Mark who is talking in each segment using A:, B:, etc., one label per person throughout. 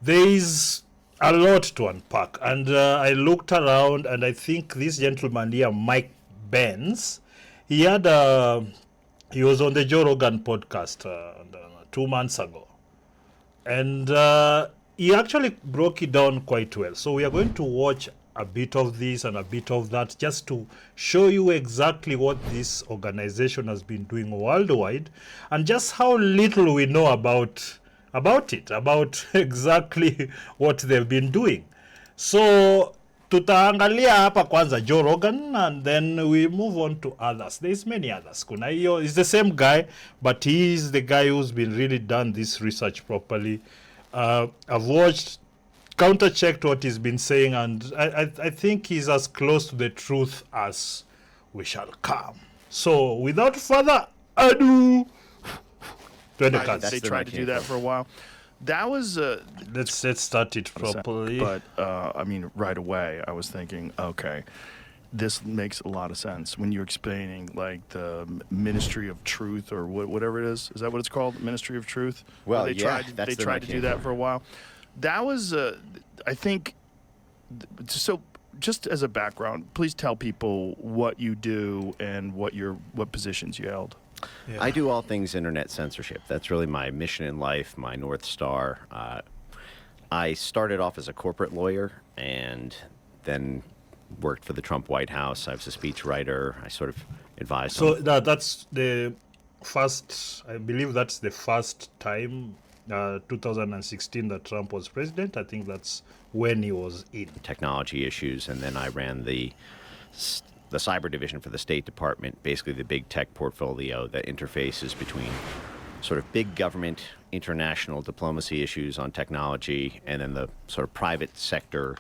A: there is a lot to unpack. And I looked around, and I think this gentleman here, Mike Benz, he was on the Joe Rogan podcast 2 months ago. And he actually broke it down quite well. So we are going to watch a bit of this and a bit of that, just to show you exactly what this organization has been doing worldwide, and just how little we know about exactly what they've been doing. So tutaangalia hapa kwanza Joe Rogan, and then we move on to others. There's many others. Kuna hiyo is the same guy, but he is the guy who's been really done this research properly. I've watched, counter-checked what he's been saying, and I think he's as close to the truth as we shall come. So without further ado,
B: they tried to do that for a while. That was
A: let's start it properly.
B: But I mean, right away I was thinking, okay, this makes a lot of sense when you're explaining like the Ministry of Truth or whatever it is. Is that what it's called? Ministry of Truth?
C: Well,
B: they tried to do that for a while. That was, I think, so just as a background, please tell people what you do and what positions you held.
C: Yeah. I do all things internet censorship. That's really my mission in life, my North Star. I started off as a corporate lawyer and then worked for the Trump White House. I was a speechwriter. I sort of advised.
A: So that's the first, I believe that's the first time, 2016, that Trump was president. I think that's when he was in.
C: Technology issues, and then I ran the cyber division for the State Department, basically the big tech portfolio that interfaces between sort of big government, international diplomacy issues on technology, and then the sort of private sector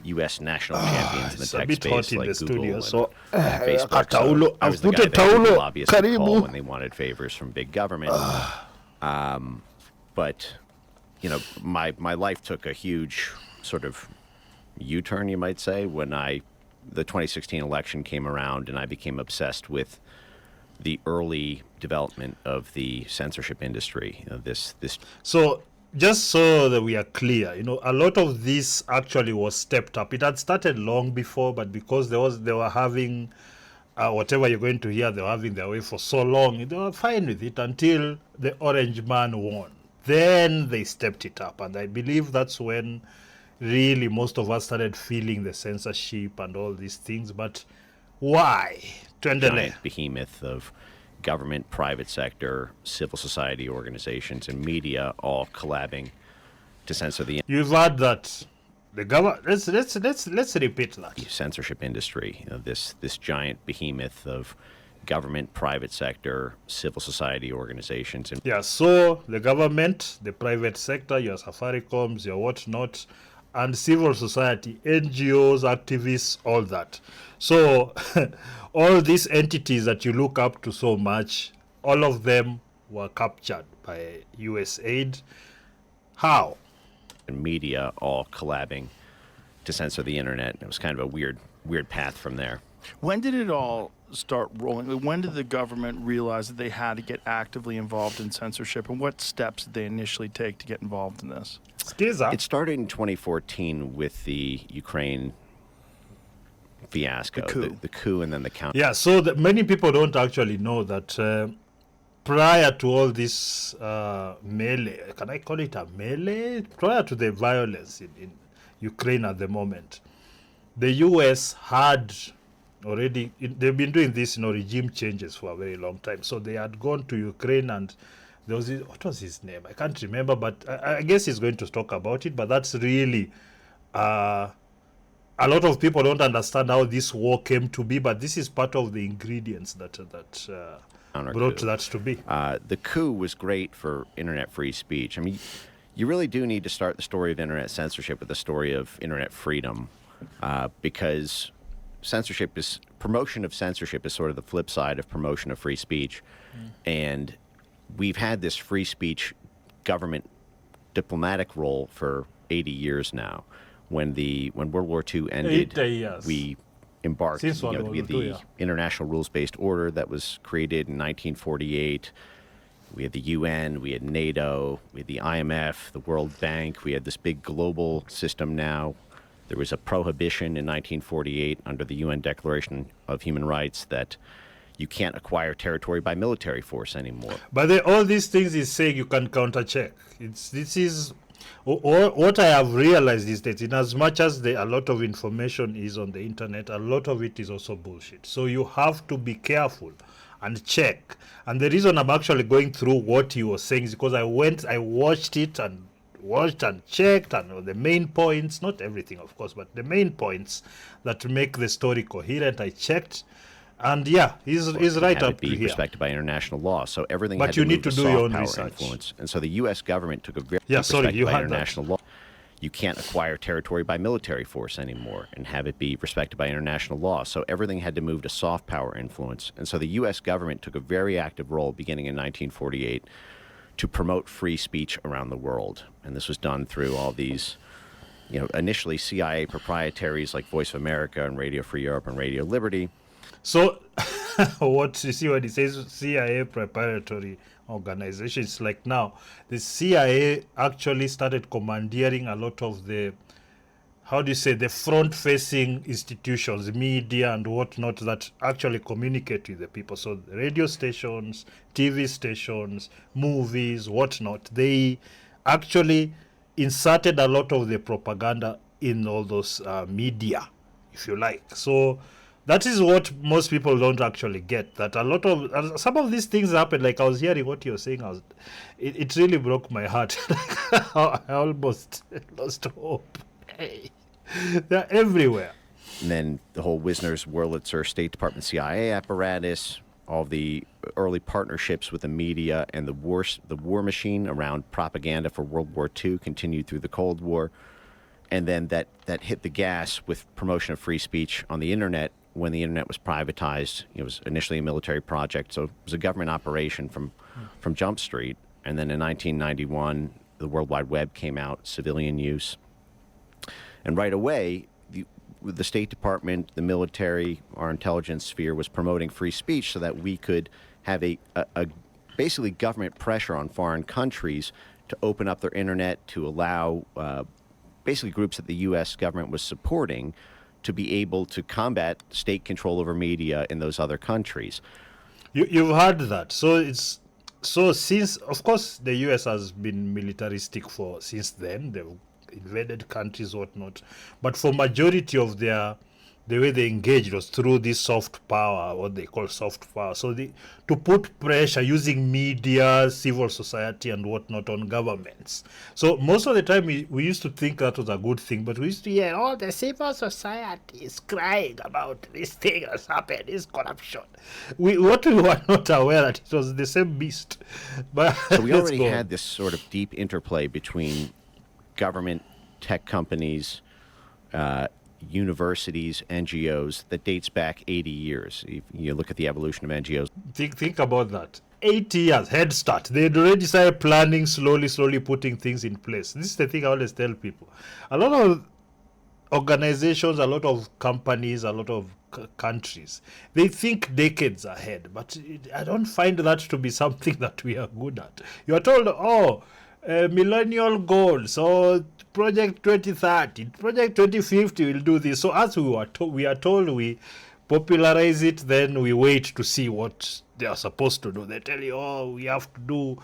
C: U.S. national champions in the tech space like Google and Facebook. So I was the guy that lobbyists would call when they wanted favors from big government. But, you know, my life took a huge sort of U-turn, you might say, when the 2016 election came around and I became obsessed with the early development of the censorship industry. You know,
A: So just so that we are clear, you know, a lot of this actually was stepped up. It had started long before, but because they were having whatever you're going to hear, they were having their way for so long, they were fine with it until the orange man won. Then they stepped it up, and I believe that's when really most of us started feeling the censorship and all these things. But why?
C: Giant behemoth of government, private sector, civil society organizations, and media all collabing to censor the.
A: You've heard that the government. Let's repeat that.
C: Censorship industry. You know, this giant behemoth of government, private sector, civil society organizations.
A: Yeah. So the government, the private sector, your Safaricoms, your whatnot, and civil society, NGOs, activists, all that. So all these entities that you look up to so much, all of them were captured by USAID. How?
C: And media all collabing to censor the internet. It was kind of a weird path from there.
B: When did it all start rolling? When did the government realize that they had to get actively involved in censorship, and what steps did they initially take to get involved in this?
C: It started in 2014 with the Ukraine fiasco, the coup, and then the counter.
A: Yeah, so many people don't actually know that prior to all this melee, can I call it a melee? Prior to the violence in Ukraine at the moment, the U.S. had already, they've been doing this, you know, regime changes for a very long time. So they had gone to Ukraine, and there was what was his name? I can't remember, but I guess he's going to talk about it. But that's really a lot of people don't understand how this war came to be. But this is part of the ingredients that brought that to be.
C: The coup was great for internet free speech. I mean, you really do need to start the story of internet censorship with the story of internet freedom, because promotion of censorship is sort of the flip side of promotion of free speech. And we've had this free speech government diplomatic role for 80 years now. When World War II ended, we embarked the international rules-based order that was created in 1948. We had the UN, we had NATO, we had the IMF, the World Bank. We had this big global system now. There was a prohibition in 1948 under the UN Declaration of Human Rights that you can't acquire territory by military force anymore.
A: But all these things is saying you can counter-check. This is what I have realized is that in as much as a lot of information is on the internet, a lot of it is also bullshit. So you have to be careful and check. And the reason I'm actually going through what he was saying is because I watched it and checked, and the main points, not everything of course, but the main points that make the story coherent, I checked. And yeah, he's right
C: Have
A: up
C: it be
A: here.
C: respected by international law. So everything
A: But
C: had to
A: you
C: move
A: need to
C: to
A: do
C: soft
A: your own
C: power
A: research.
C: influence. And so the U.S. government took a very
A: Yeah, sorry,
C: respected
A: you
C: by
A: had that.
C: international law. You can't acquire territory by military force anymore and have it be respected by international law. So everything had to move to soft power influence. And so the U.S. government took a very active role beginning in 1948 to promote free speech around the world. And this was done through all these, initially CIA proprietaries like Voice of America and Radio Free Europe and Radio Liberty.
A: So what you see when he says CIA preparatory organization, it's like now the CIA actually started commandeering a lot of the, the front-facing institutions, media and whatnot that actually communicate with the people. So the radio stations, TV stations, movies, whatnot, they actually inserted a lot of the propaganda in all those media, if you like. So that is what most people don't actually get, that a lot of some of these things happen. Like I was hearing what you were saying, it really broke my heart. I almost lost hope. They're everywhere.
C: And then the whole Wisner's, Wurlitzer, State Department, CIA apparatus, all the early partnerships with the media and the war machine around propaganda for World War II continued through the Cold War. And then that hit the gas with promotion of free speech on the internet when the internet was privatized. It was initially a military project, so it was a government operation from Jump Street. And then in 1991, the World Wide Web came out, civilian use. And right away, the State Department, the military, our intelligence sphere was promoting free speech so that we could have a basically government pressure on foreign countries to open up their internet, to allow basically groups that the U.S. government was supporting to be able to combat state control over media in those other countries.
A: You've heard that. So since, of course, the U.S. has been militaristic since then. They've invaded countries, whatnot. But for majority of the way they engaged was through this soft power, what they call soft power. So to put pressure using media, civil society, and whatnot on governments. So most of the time we used to think that was a good thing, but we used to hear all the civil society is crying about this thing has happened, this corruption. What we were not aware that it was the same beast. But
C: so we already had this sort of deep interplay between government, tech companies, universities, NGOs that dates back 80 years. You look at the evolution of NGOs.
A: Think about that. 80 years, head start. They'd already started planning, slowly putting things in place. This is the thing I always tell people. A lot of organizations, a lot of companies, a lot of countries, they think decades ahead, but I don't find that to be something that we are good at. You are told, millennial goals, so Project 2030, Project 2050 will do this. So as we are told, we popularize it, then we wait to see what they are supposed to do. They tell you, we have to do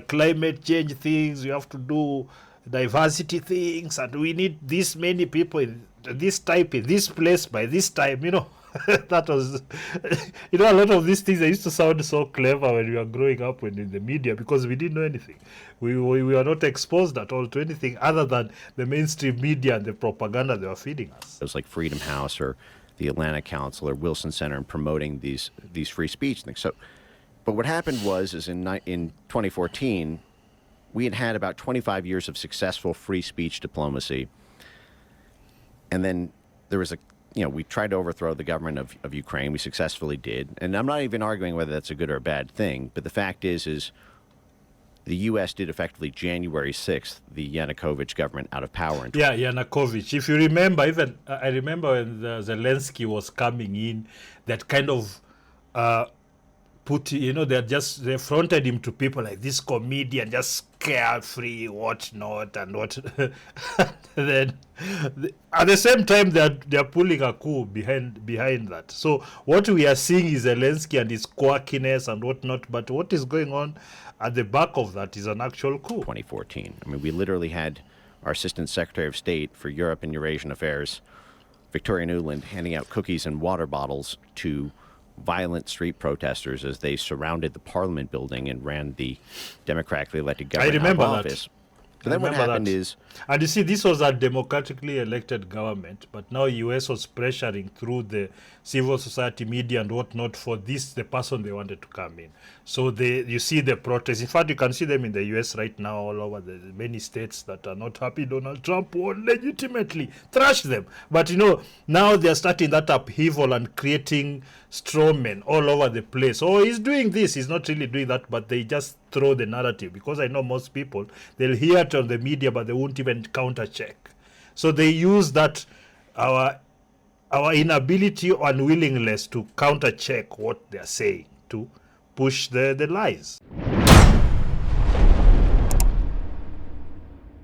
A: climate change things, we have to do diversity things, and we need this many people in this type in this place by this time, That was, a lot of these things, they used to sound so clever when we were growing up when in the media, because we didn't know anything. We were not exposed at all to anything other than the mainstream media and the propaganda they were feeding us.
C: It was like Freedom House or the Atlantic Council or Wilson Center and promoting these free speech things. So, but what happened is in 2014, we had about 25 years of successful free speech diplomacy. And then there was we tried to overthrow the government of Ukraine. We successfully did. And I'm not even arguing whether that's a good or a bad thing. But the fact is the U.S. did effectively January 6th, the Yanukovych government out of power.
A: Yeah, Yanukovych. If you remember, I remember when Zelensky was coming in, that kind of they fronted him to people like this comedian, just carefree, whatnot, and what. And then, at the same time, they're pulling a coup behind that. So what we are seeing is Zelensky and his quirkiness and whatnot. But what is going on at the back of that is an actual coup.
C: 2014. I mean, we literally had our Assistant Secretary of State for Europe and Eurasian Affairs, Victoria Nuland, handing out cookies and water bottles to violent street protesters as they surrounded the Parliament building and ran the democratically elected government
A: remember
C: out of
A: that.
C: office. But then what happened is,
A: and you see, this was a democratically elected government, but now US was pressuring through the civil society media and whatnot for the person they wanted to come in. So you see the protests. In fact, you can see them in the US right now all over the many states that are not happy Donald Trump won legitimately, trash them. But now they're starting that upheaval and creating strawmen all over the place. Oh, he's doing this, he's not really doing that, but they just throw the narrative, because I know most people, they'll hear it on the media, but they won't even counter check. So they use that, our inability or unwillingness to counter check what they're saying to push the lies.